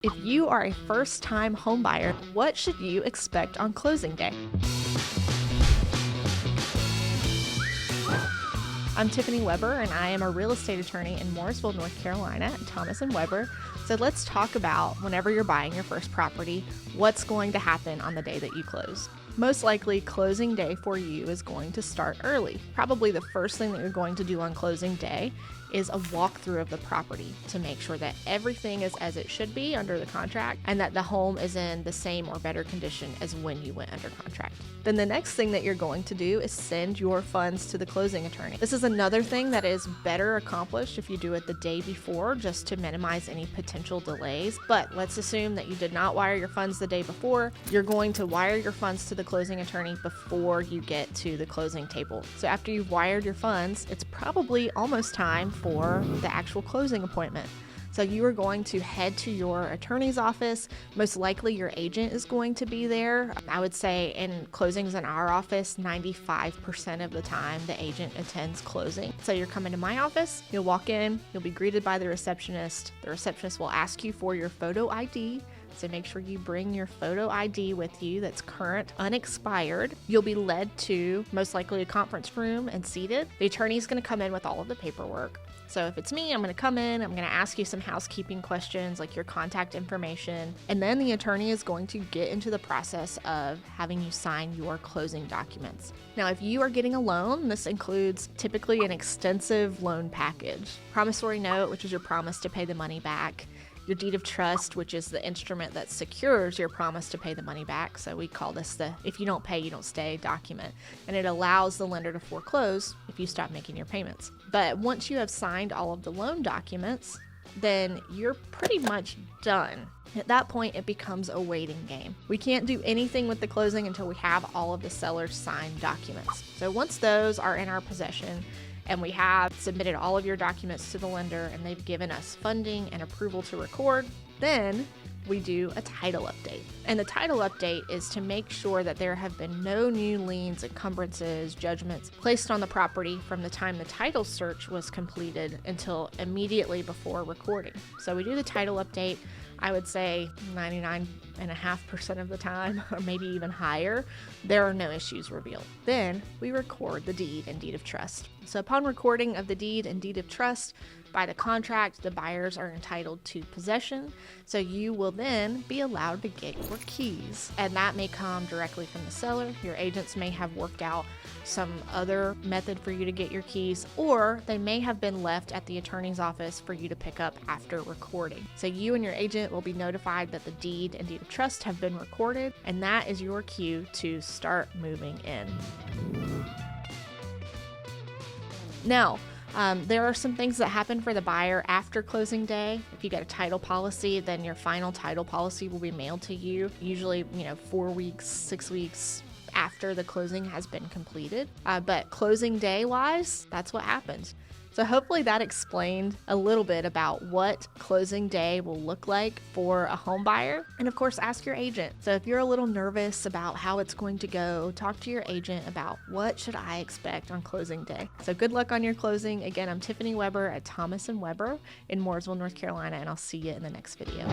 If you are a first-time homebuyer, what should you expect on closing day? I'm Tiffany Weber, and I am a real estate attorney in Mooresville, North Carolina at Thomas & Weber. So let's talk about whenever you're buying your first property, what's going to happen on the day that you close. Most likely, closing day for you is going to start early. Probably the first thing that you're going to do on closing day is a walkthrough of the property to make sure that everything is as it should be under the contract and that the home is in the same or better condition as when you went under contract. Then the next thing that you're going to do is send your funds to the closing attorney. This is another thing that is better accomplished if you do it the day before, just to minimize any potential delays. But let's assume that you did not wire your funds the day before. You're going to wire your funds to the closing attorney before you get to the closing table. So after you've wired your funds, it's probably almost time for the actual closing appointment. So you are going to head to your attorney's office. Most likely your agent is going to be there. I would say in closings in our office, 95% of the time the agent attends closing. So you're coming to my office, you'll walk in, you'll be greeted by the receptionist. The receptionist will ask you for your photo ID. So make sure you bring your photo ID with you that's current, unexpired. You'll be led to most likely a conference room and seated. The attorney is going to come in with all of the paperwork. So if it's me, I'm going to come in, I'm going to ask you some housekeeping questions like your contact information, and then the attorney is going to get into the process of having you sign your closing documents. Now, if you are getting a loan, this includes typically an extensive loan package. Promissory note, which is your promise to pay the money back. Your deed of trust, which is the instrument that secures your promise to pay the money back. So we call this the if you don't pay, you don't stay document. And it allows the lender to foreclose if you stop making your payments. But once you have signed all of the loan documents, then you're pretty much done. At that point, it becomes a waiting game. We can't do anything with the closing until we have all of the seller's signed documents. So once those are in our possession, and we have submitted all of your documents to the lender and they've given us funding and approval to record, then we do a title update. And the title update is to make sure that there have been no new liens, encumbrances, judgments placed on the property from the time the title search was completed until immediately before recording. So we do the title update, I would say 99.5% of the time, or maybe even higher, there are no issues revealed. Then we record the deed and deed of trust. So upon recording of the deed and deed of trust, by the contract, the buyers are entitled to possession. So you will then be allowed to get your keys. And that may come directly from the seller. Your agents may have worked out some other method for you to get your keys, or they may have been left at the attorney's office for you to pick up after recording. So you and your agent will be notified that the deed and deed of trust have been recorded, and that is your cue to start moving in. Now, there are some things that happen for the buyer after closing day. If you get a title policy, then your final title policy will be mailed to you, usually, 4 weeks, 6 weeks after the closing has been completed. But closing day wise, that's what happens. So hopefully that explained a little bit about what closing day will look like for a home buyer. And of course, ask your agent. So if you're a little nervous about how it's going to go, talk to your agent about what should I expect on closing day. So good luck on your closing. Again, I'm Tiffany Weber at Thomas & Weber in Mooresville, North Carolina, and I'll see you in the next video.